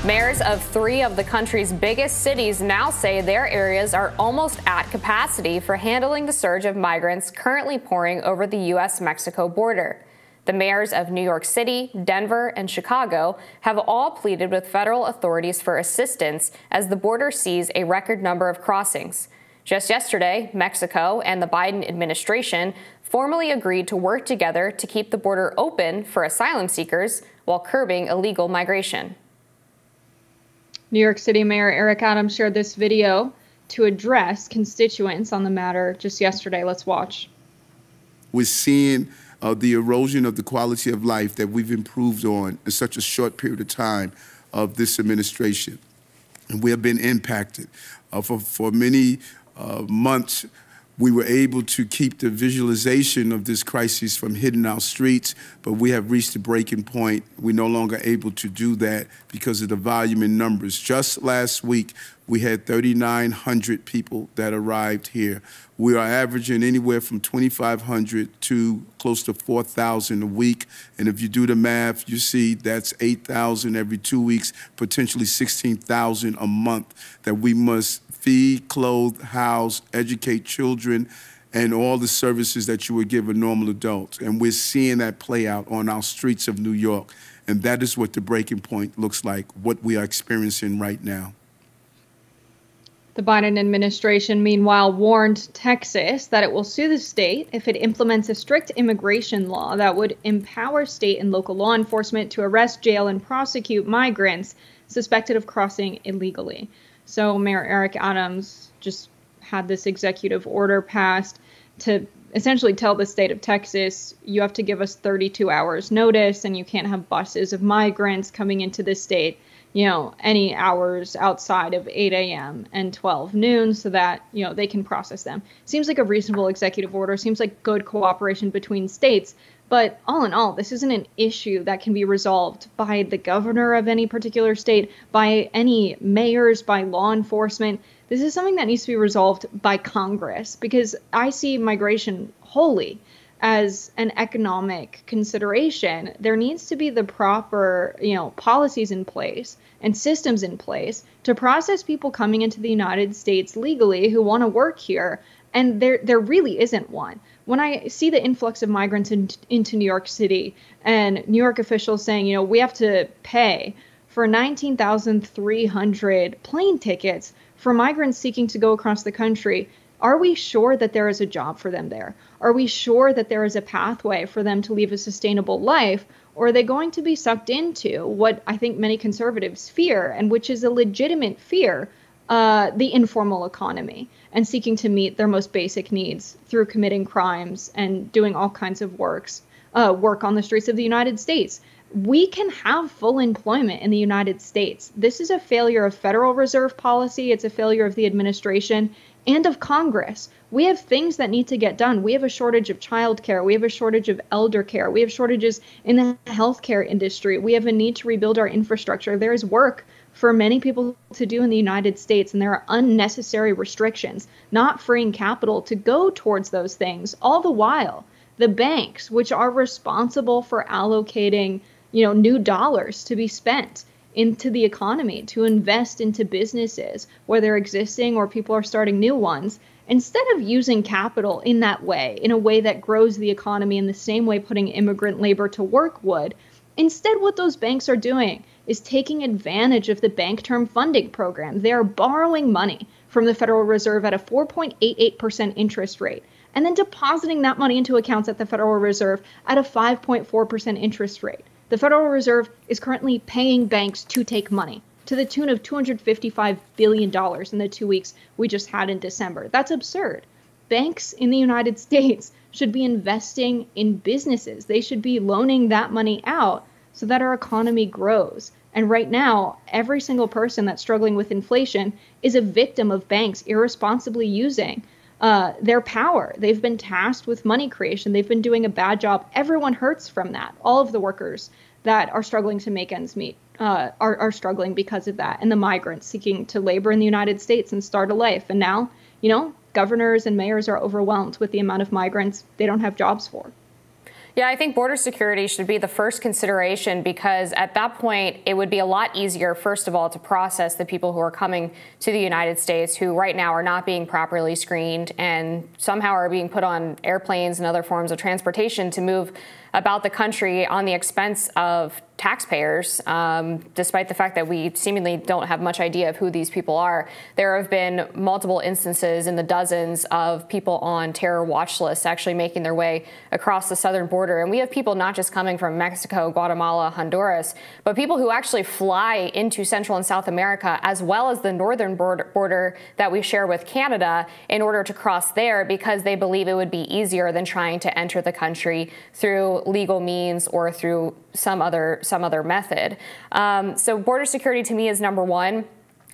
Mayors of 3 of the country's biggest cities now say their areas are almost at capacity for handling the surge of migrants currently pouring over the U.S.-Mexico border. The mayors of New York City, Denver, and Chicago have all pleaded with federal authorities for assistance as the border sees a record number of crossings. Just yesterday, Mexico and the Biden administration formally agreed to work together to keep the border open for asylum seekers while curbing illegal migration. New York City Mayor Eric Adams shared this video to address constituents on the matter just yesterday. Let's watch. We're seeing the erosion of the quality of life that we've improved on in such a short period of time of this administration. And we have been impacted. For many months, we were able to keep the visualization of this crisis from hitting our streets, but we have reached a breaking point. We're no longer able to do that because of the volume in numbers. Just last week, we had 3,900 people that arrived here. We are averaging anywhere from 2,500 to close to 4,000 a week. And if you do the math, you see that's 8,000 every 2 weeks, potentially 16,000 a month that we must feed, clothe, house, educate children, and all the services that you would give a normal adult. And we're seeing that play out on our streets of New York. And that is what the breaking point looks like, what we are experiencing right now. The Biden administration, meanwhile, warned Texas that it will sue the state if it implements a strict immigration law that would empower state and local law enforcement to arrest, jail, and prosecute migrants suspected of crossing illegally. So Mayor Eric Adams just had this executive order passed to essentially tell the state of Texas, you have to give us 32 hours notice and you can't have buses of migrants coming into the state, any hours outside of 8 a.m. and 12 noon so that, they can process them. Seems like a reasonable executive order, seems like good cooperation between states. But all in all, this isn't an issue that can be resolved by the governor of any particular state, by any mayors, by law enforcement. This is something that needs to be resolved by Congress, because I see migration wholly as an economic consideration. There needs to be the proper, policies in place and systems in place to process people coming into the United States legally who want to work here. And there really isn't one. When I see the influx of migrants into New York City and New York officials saying, we have to pay for 19,300 plane tickets for migrants seeking to go across the country, are we sure that there is a job for them there? Are we sure that there is a pathway for them to live a sustainable life? Or are they going to be sucked into what I think many conservatives fear, and which is a legitimate fear, the informal economy, and seeking to meet their most basic needs through committing crimes and doing all kinds of work on the streets of the United States? We can have full employment in the United States. This is a failure of Federal Reserve policy. It's a failure of the administration and of Congress. We have things that need to get done. We have a shortage of childcare. We have a shortage of elder care. We have shortages in the healthcare industry. We have a need to rebuild our infrastructure. There is work for many people to do in the United States, and there are unnecessary restrictions, not freeing capital to go towards those things. All the while, the banks, which are responsible for allocating, new dollars to be spent into the economy, to invest into businesses, whether existing or people are starting new ones, instead of using capital in that way, in a way that grows the economy in the same way putting immigrant labor to work would, instead what those banks are doing is taking advantage of the Bank Term Funding Program. They are borrowing money from the Federal Reserve at a 4.88% interest rate, and then depositing that money into accounts at the Federal Reserve at a 5.4% interest rate. The Federal Reserve is currently paying banks to take money to the tune of $255 billion in the 2 weeks we just had in December. That's absurd. Banks in the United States should be investing in businesses. They should be loaning that money out so that our economy grows. And right now, every single person that's struggling with inflation is a victim of banks irresponsibly using their power. They've been tasked with money creation. They've been doing a bad job. Everyone hurts from that. All of the workers that are struggling to make ends meet are struggling because of that. And the migrants seeking to labor in the United States and start a life. And now, governors and mayors are overwhelmed with the amount of migrants they don't have jobs for. Yeah, I think border security should be the first consideration, because at that point, it would be a lot easier, first of all, to process the people who are coming to the United States who right now are not being properly screened and somehow are being put on airplanes and other forms of transportation to move about the country on the expense of taxpayers, despite the fact that we seemingly don't have much idea of who these people are. There have been multiple instances in the dozens of people on terror watch lists actually making their way across the southern border. And we have people not just coming from Mexico, Guatemala, Honduras, but people who actually fly into Central and South America, as well as the northern border that we share with Canada, in order to cross there because they believe it would be easier than trying to enter the country through legal means or through some other method. So border security to me is number one.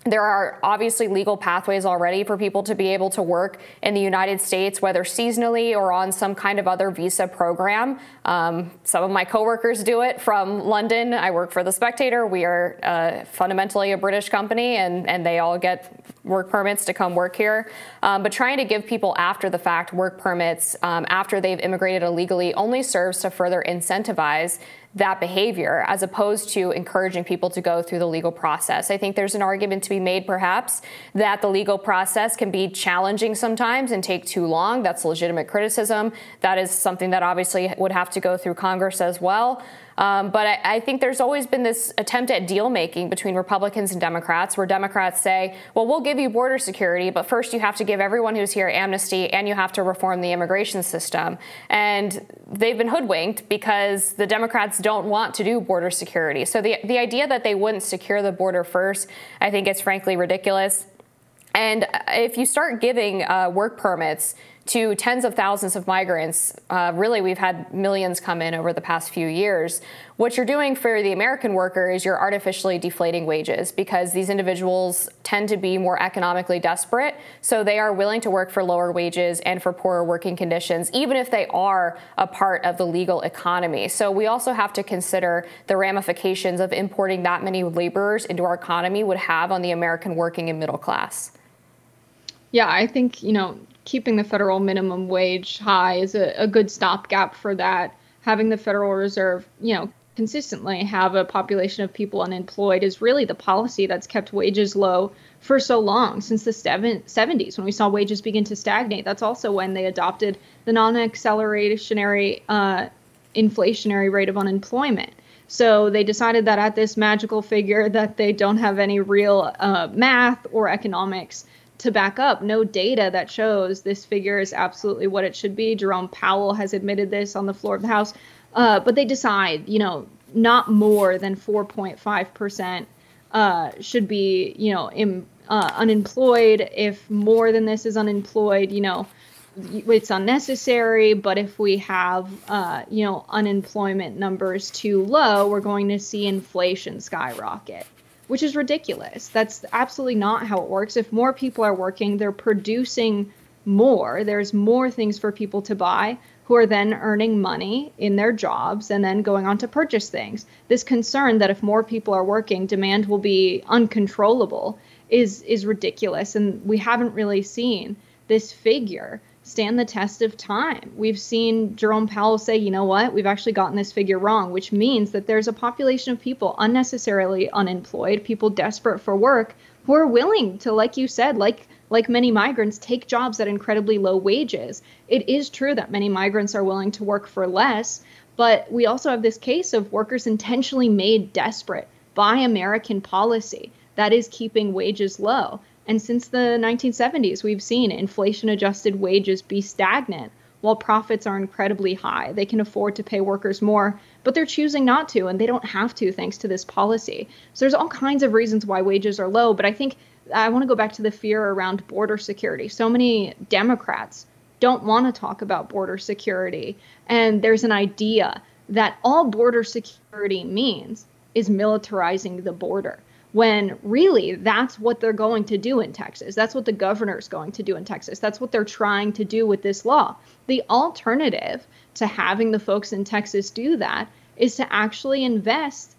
There are obviously legal pathways already for people to be able to work in the United States, whether seasonally or on some kind of other visa program. Some of my coworkers do it from London. I work for The Spectator. We are fundamentally a British company, and they all get work permits to come work here. But trying to give people after the fact work permits after they've immigrated illegally only serves to further incentivize that behavior, as opposed to encouraging people to go through the legal process. I think there's an argument to be made, perhaps, that the legal process can be challenging sometimes and take too long. That's legitimate criticism. That is something that obviously would have to go through Congress as well. But I think there's always been this attempt at deal making between Republicans and Democrats, where Democrats say, well, we'll give you border security, but first you have to give everyone who's here amnesty and you have to reform the immigration system. And they've been hoodwinked because the Democrats don't want to do border security. So the idea that they wouldn't secure the border first, I think it's frankly ridiculous. And if you start giving work permits to tens of thousands of migrants, really we've had millions come in over the past few years, what you're doing for the American worker is you're artificially deflating wages, because these individuals tend to be more economically desperate. So they are willing to work for lower wages and for poorer working conditions, even if they are a part of the legal economy. So we also have to consider the ramifications of importing that many laborers into our economy would have on the American working and middle class. Yeah, I think, keeping the federal minimum wage high is a good stopgap for that. Having the Federal Reserve, consistently have a population of people unemployed is really the policy that's kept wages low for so long, since the 70s, when we saw wages begin to stagnate. That's also when they adopted the non-accelerationary inflationary rate of unemployment. So they decided that at this magical figure that they don't have any real math or economics to back up, no data that shows this figure is absolutely what it should be. Jerome Powell has admitted this on the floor of the House. But they decide, not more than 4.5% should be, unemployed. If more than this is unemployed, it's unnecessary. But if we have, unemployment numbers too low, we're going to see inflation skyrocket, which is ridiculous. That's absolutely not how it works. If more people are working, they're producing more. There's more things for people to buy, who are then earning money in their jobs and then going on to purchase things. This concern that if more people are working, demand will be uncontrollable is ridiculous. And we haven't really seen this figure stand the test of time. We've seen Jerome Powell say, you know what, we've actually gotten this figure wrong, which means that there's a population of people unnecessarily unemployed, people desperate for work, who are willing to, like you said, like many migrants, take jobs at incredibly low wages. It is true that many migrants are willing to work for less, but we also have this case of workers intentionally made desperate by American policy that is keeping wages low. And since the 1970s, we've seen inflation-adjusted wages be stagnant while profits are incredibly high. They can afford to pay workers more, but they're choosing not to, and they don't have to thanks to this policy. So there's all kinds of reasons why wages are low, but I think I want to go back to the fear around border security. So many Democrats don't want to talk about border security, and there's an idea that all border security means is militarizing the border, when really that's what they're going to do in Texas. That's what the governor's going to do in Texas. That's what they're trying to do with this law. The alternative to having the folks in Texas do that is to actually invest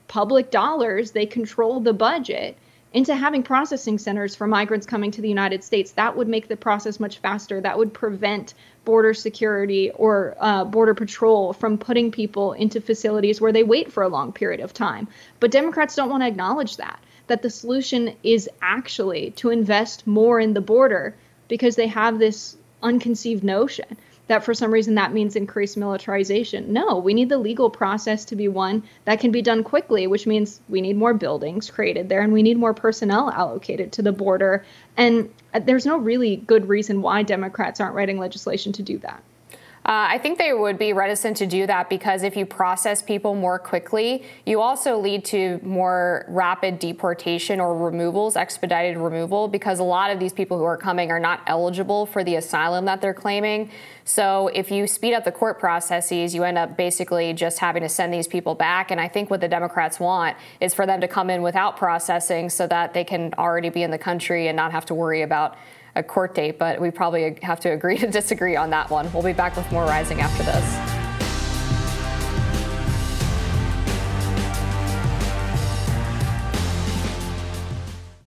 public dollars. They control the budget into having processing centers for migrants coming to the United States. That would make the process much faster. That would prevent border security or border patrol from putting people into facilities where they wait for a long period of time. But Democrats don't want to acknowledge that the solution is actually to invest more in the border, because they have this unconceived notion that for some reason that means increased militarization. No, we need the legal process to be one that can be done quickly, which means we need more buildings created there and we need more personnel allocated to the border. And there's no really good reason why Democrats aren't writing legislation to do that. I think they would be reticent to do that because if you process people more quickly, you also lead to more rapid deportation or removals, expedited removal, because a lot of these people who are coming are not eligible for the asylum that they're claiming. So if you speed up the court processes, you end up basically just having to send these people back. And I think what the Democrats want is for them to come in without processing so that they can already be in the country and not have to worry about a court date. But we probably have to agree to disagree on that one. We'll be back with more Rising after this.